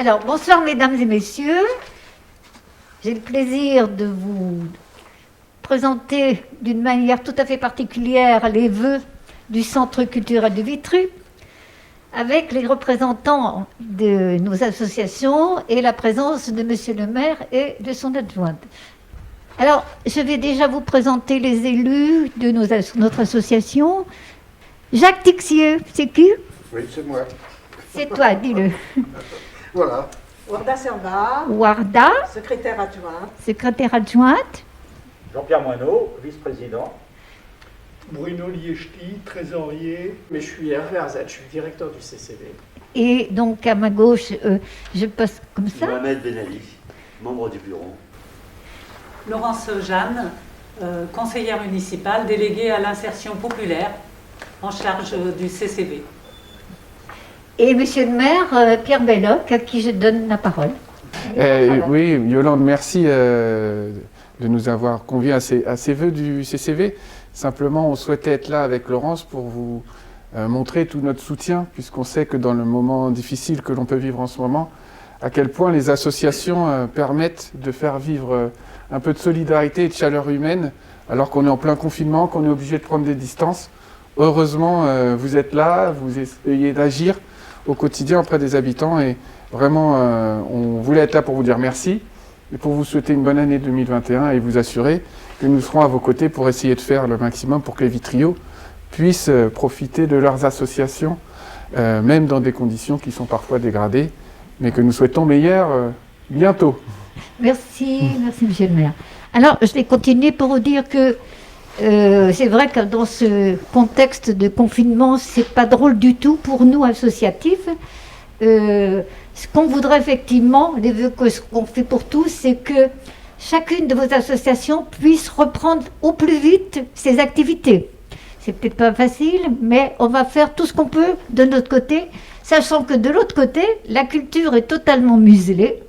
Alors, bonsoir mesdames et messieurs. J'ai le plaisir de vous présenter d'une manière tout à fait particulière les vœux du Centre culturel de Vitry, avec les représentants de nos associations et la présence de Monsieur le maire et de son adjointe. Alors, je vais déjà vous présenter les élus de notre association. Jacques Tixier, c'est qui? Oui, c'est moi. C'est toi, dis-le. Voilà. Warda Serva, Warda, secrétaire adjointe. secrétaire adjointe. Jean-Pierre Moineau, vice-président. Bruno Liechti, trésorier. Mais je suis Hervé Arzad, je suis directeur du CCV. Et donc à ma gauche, je passe comme ça. Mohamed Ben Ali, membre du bureau. Laurence Jeanne, conseillère municipale, déléguée à l'insertion populaire, en charge du CCV. Et monsieur le maire, Pierre Belloc, à qui je donne la parole. Oui, Yolande, merci de nous avoir conviés à ces vœux du CCV. Simplement, on souhaitait être là avec Laurence pour vous montrer tout notre soutien, puisqu'on sait que dans le moment difficile que l'on peut vivre en ce moment, à quel point les associations permettent de faire vivre un peu de solidarité et de chaleur humaine, alors qu'on est en plein confinement, qu'on est obligé de prendre des distances. Heureusement, vous êtes là, vous essayez d'agir au quotidien auprès des habitants et vraiment, on voulait être là pour vous dire merci et pour vous souhaiter une bonne année 2021 et vous assurer que nous serons à vos côtés pour essayer de faire le maximum pour que les Vitriots puissent profiter de leurs associations, même dans des conditions qui sont parfois dégradées, mais que nous souhaitons meilleures bientôt. Merci monsieur le maire. Alors, je vais continuer pour vous dire que c'est vrai que dans ce contexte de confinement, c'est pas drôle du tout pour nous associatifs. Ce qu'on voudrait effectivement, les vœux qu'on fait pour tous, c'est que chacune de vos associations puisse reprendre au plus vite ses activités. C'est peut-être pas facile, mais on va faire tout ce qu'on peut de notre côté, sachant que de l'autre côté, la culture est totalement muselée.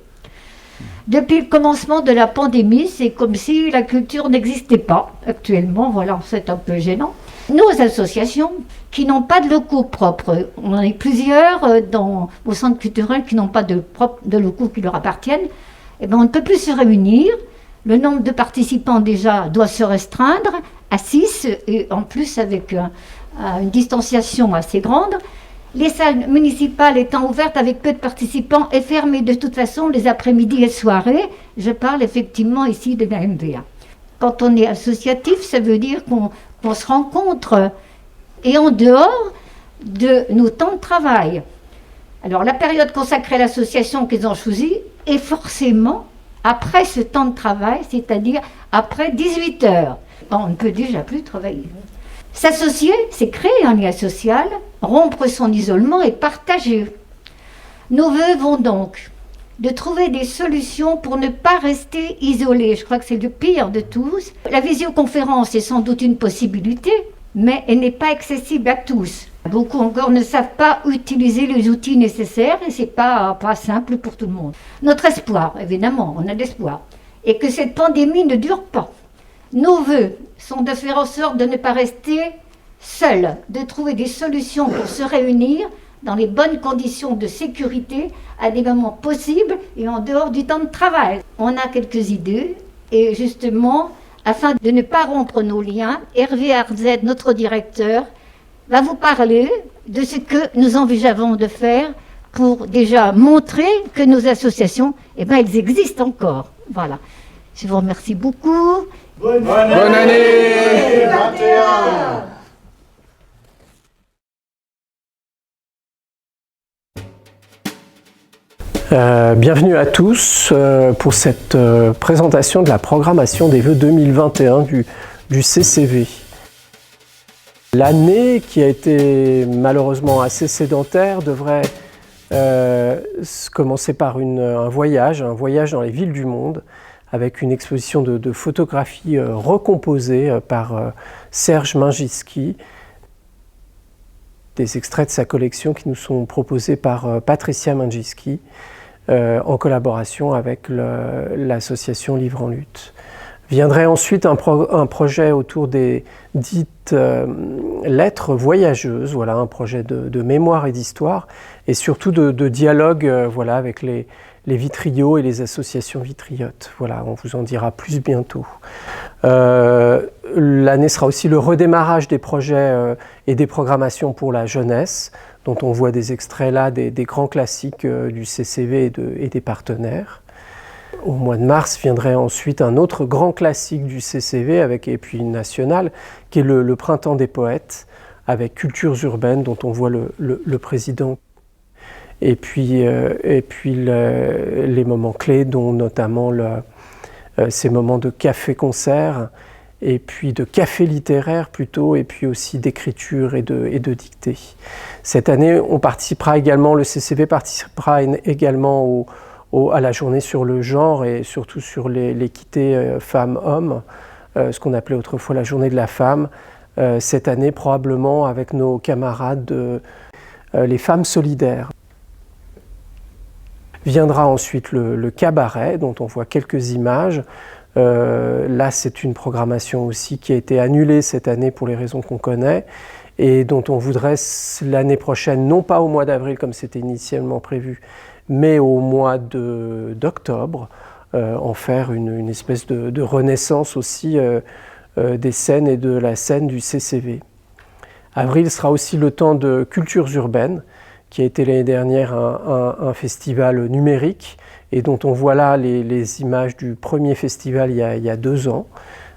Depuis le commencement de la pandémie, c'est comme si la culture n'existait pas actuellement. Voilà, c'est un peu gênant. Nos associations qui n'ont pas de locaux propres, on en est plusieurs au centre culturel qui n'ont pas de locaux qui leur appartiennent, eh bien, on ne peut plus se réunir. Le nombre de participants déjà doit se restreindre à 6, et en plus avec une distanciation assez grande. Les salles municipales étant ouvertes avec peu de participants et fermées de toute façon les après-midi et soirées, je parle effectivement ici de la MVA. Quand on est associatif, ça veut dire qu'on se rencontre et en dehors de nos temps de travail. Alors la période consacrée à l'association qu'ils ont choisie est forcément après ce temps de travail, c'est-à-dire après 18 heures. On ne peut déjà plus travailler. S'associer, c'est créer un lien social, rompre son isolement et partager. Nos vœux vont donc de trouver des solutions pour ne pas rester isolés. Je crois que c'est le pire de tous. La visioconférence est sans doute une possibilité, mais elle n'est pas accessible à tous. Beaucoup encore ne savent pas utiliser les outils nécessaires et c'est pas simple pour tout le monde. Notre espoir, évidemment, on a de l'espoir, est que cette pandémie ne dure pas. Nos vœux sont de faire en sorte de ne pas rester seuls, de trouver des solutions pour se réunir dans les bonnes conditions de sécurité à des moments possibles et en dehors du temps de travail. On a quelques idées et justement, afin de ne pas rompre nos liens, Hervé Arzad, notre directeur, va vous parler de ce que nous envisageons de faire pour déjà montrer que nos associations, elles existent encore. Voilà. Je vous remercie beaucoup. Bonne année 21. Bienvenue à tous pour cette présentation de la programmation des vœux 2021 du CCV. L'année qui a été malheureusement assez sédentaire devrait commencer par un voyage dans les villes du monde avec une exposition de photographies recomposées par Serge Mingiski, des extraits de sa collection qui nous sont proposés par Patricia Mingiski en collaboration avec l'association Livre en Lutte. Viendrait ensuite un projet autour des dites lettres voyageuses, voilà, un projet de mémoire et d'histoire, et surtout de dialogue voilà, avec les vitriots et les associations vitriotes. Voilà, on vous en dira plus bientôt. L'année sera aussi le redémarrage des projets et des programmations pour la jeunesse, dont on voit des extraits là, des grands classiques du CCV et des partenaires. Au mois de mars viendrait ensuite un autre grand classique du CCV et puis national, qui est le Printemps des poètes, avec Cultures urbaines, dont on voit le président. Et puis les moments clés, dont notamment ces moments de café-concert, et puis de café littéraire plutôt, et puis aussi d'écriture et de dictée. Cette année, on participera également, le CCV participera également à la journée sur le genre et surtout sur l'équité femmes-hommes, ce qu'on appelait autrefois la journée de la femme. Cette année, probablement avec nos camarades les femmes solidaires. Viendra ensuite le cabaret, dont on voit quelques images. Là, c'est une programmation aussi qui a été annulée cette année pour les raisons qu'on connaît et dont on voudrait l'année prochaine, non pas au mois d'avril comme c'était initialement prévu, mais au mois d'octobre, en faire une espèce de renaissance aussi des scènes et de la scène du CCV. Avril sera aussi le temps de Cultures urbaines, qui a été l'année dernière un festival numérique et dont on voit là les images du premier festival il y a 2 ans,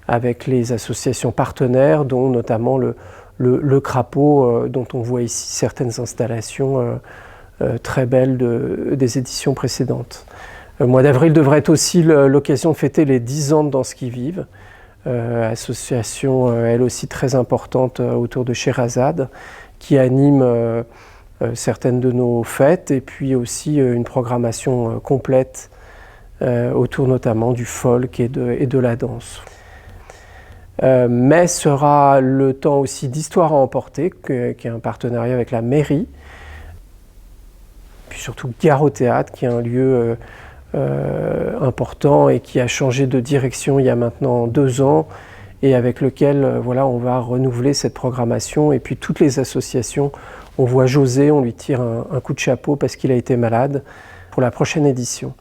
avec les associations partenaires, dont notamment le Crapaud, dont on voit ici certaines installations très belles des éditions précédentes. Le mois d'avril devrait être aussi l'occasion de fêter les 10 ans de Danse qui Vive, association elle aussi très importante autour de Sherazade, qui anime certaines de nos fêtes et puis aussi une programmation complète autour notamment du folk et de la danse. Mai sera le temps aussi d'Histoire à emporter, qui est un partenariat avec la mairie, puis surtout Gare au Théâtre, qui est un lieu important et qui a changé de direction il y a maintenant 2 ans et avec lequel voilà, on va renouveler cette programmation. Et puis toutes les associations, on voit José, on lui tire un coup de chapeau parce qu'il a été malade pour la prochaine édition.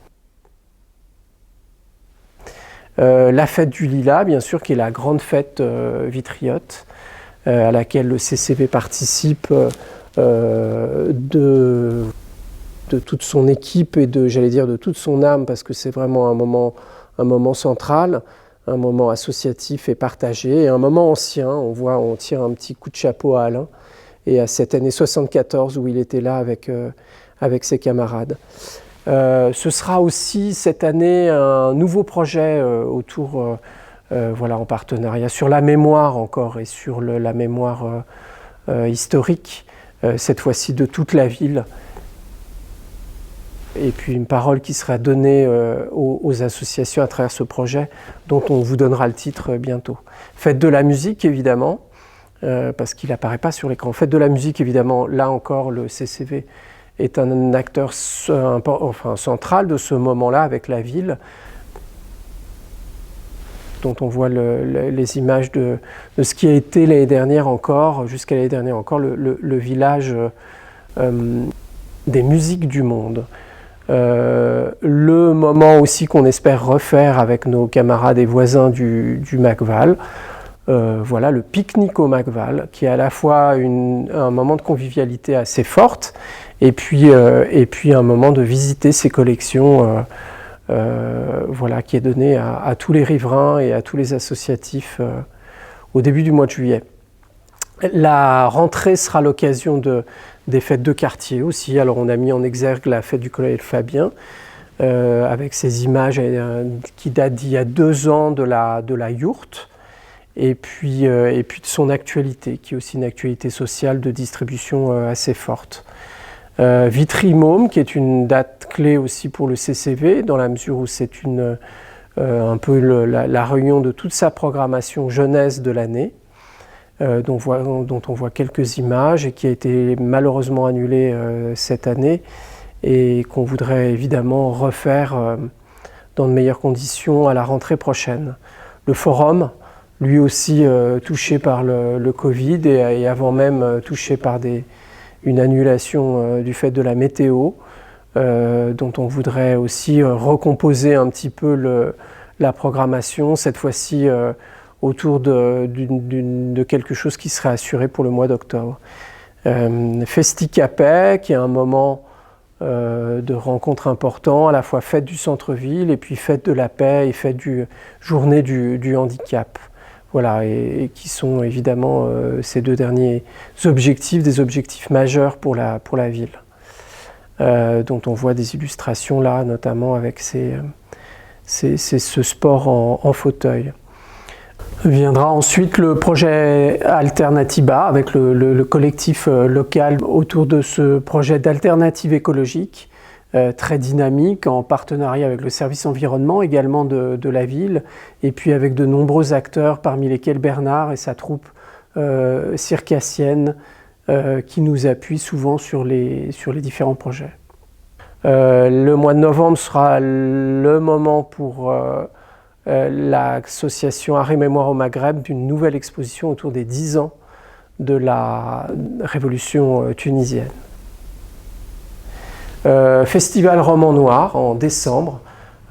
La fête du Lilas, bien sûr, qui est la grande fête vitriote, à laquelle le CCV participe de toute son équipe et de toute son âme, parce que c'est vraiment un moment central, un moment associatif et partagé, et un moment ancien. On tire un petit coup de chapeau à Alain et à cette année 74 où il était là avec ses camarades. Ce sera aussi cette année un nouveau projet autour, voilà, en partenariat sur la mémoire encore et sur la mémoire historique, cette fois-ci de toute la ville. Et puis une parole qui sera donnée aux associations à travers ce projet, dont on vous donnera le titre bientôt. Fête de la musique, évidemment, parce qu'il n'apparaît pas sur l'écran. Fête de la musique, évidemment, là encore, le CCV est un acteur central de ce moment-là avec la ville, dont on voit les images de ce qui a été l'année dernière encore, jusqu'à l'année dernière encore, le village des musiques du monde. Le moment aussi qu'on espère refaire avec nos camarades et voisins du Macval, voilà, le pique-nique au Macval, qui est à la fois un moment de convivialité assez forte et puis un moment de visiter ces collections, voilà, qui est donné à tous les riverains et à tous les associatifs au début du mois de juillet. La rentrée sera l'occasion des fêtes de quartier aussi. Alors on a mis en exergue la fête du colonel Fabien, avec ces images qui datent d'il y a 2 ans de la yourte, et puis de son actualité, qui est aussi une actualité sociale de distribution assez forte. Vitry-Môme, qui est une date clé aussi pour le CCV, dans la mesure où c'est un peu la réunion de toute sa programmation jeunesse de l'année, dont on voit quelques images et qui a été malheureusement annulée cette année et qu'on voudrait évidemment refaire dans de meilleures conditions à la rentrée prochaine. le forum, lui aussi touché par le Covid et avant même touché par une annulation du fait de la météo, dont on voudrait aussi recomposer un petit peu la programmation, cette fois-ci autour de quelque chose qui serait assuré pour le mois d'octobre. Festicapet, qui est un moment de rencontre important, à la fois fête du centre-ville et puis fête de la paix et fête journée du handicap. Voilà, et qui sont évidemment ces deux derniers objectifs, des objectifs majeurs pour la ville, dont on voit des illustrations là, notamment avec ce sport en fauteuil. Viendra ensuite le projet Alternatiba avec le collectif local autour de ce projet d'alternative écologique très dynamique en partenariat avec le service environnement également de la ville et puis avec de nombreux acteurs parmi lesquels Bernard et sa troupe circassienne qui nous appuient souvent sur les différents projets. Le mois de novembre sera le moment pour l'association Art et Mémoire au Maghreb d'une nouvelle exposition autour des 10 ans de la révolution tunisienne. Festival Roman Noir en décembre,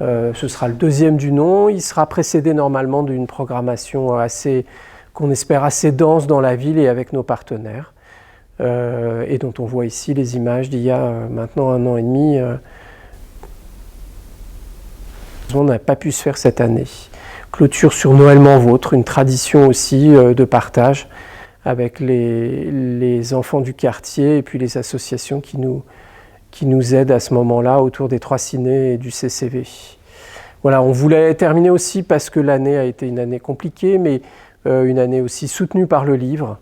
ce sera le deuxième du nom, il sera précédé normalement d'une programmation qu'on espère assez dense dans la ville et avec nos partenaires, et dont on voit ici les images d'il y a maintenant 1 an et demi. On n'a pas pu se faire cette année. Clôture sur Noël M'envôtre, une tradition aussi de partage avec les enfants du quartier et puis les associations qui nous aident à ce moment-là autour des 3 cinés et du CCV. Voilà, on voulait terminer aussi parce que l'année a été une année compliquée, mais une année aussi soutenue par le livre,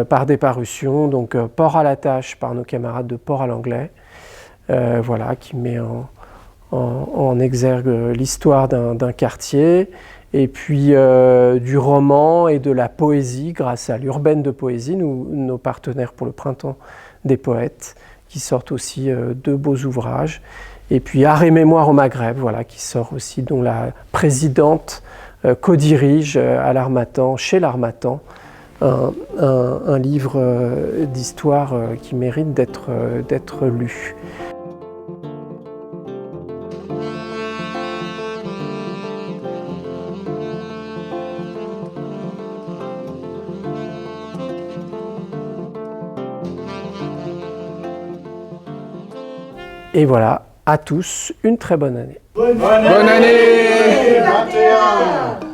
par des parutions, donc Port à la tâche par nos camarades de Port à l'anglais, voilà, qui met en exergue l'histoire d'un quartier, et puis du roman et de la poésie grâce à l'Urbaine de Poésie, nos partenaires pour le Printemps des Poètes, qui sortent aussi 2 beaux ouvrages. Et puis Art et Mémoire au Maghreb, voilà, qui sort aussi, dont la présidente co-dirige à l'Harmattan, chez l'Harmattan, un livre d'histoire qui mérite d'être lu. Et voilà, à tous, une très bonne année. Bonne Bonne année 21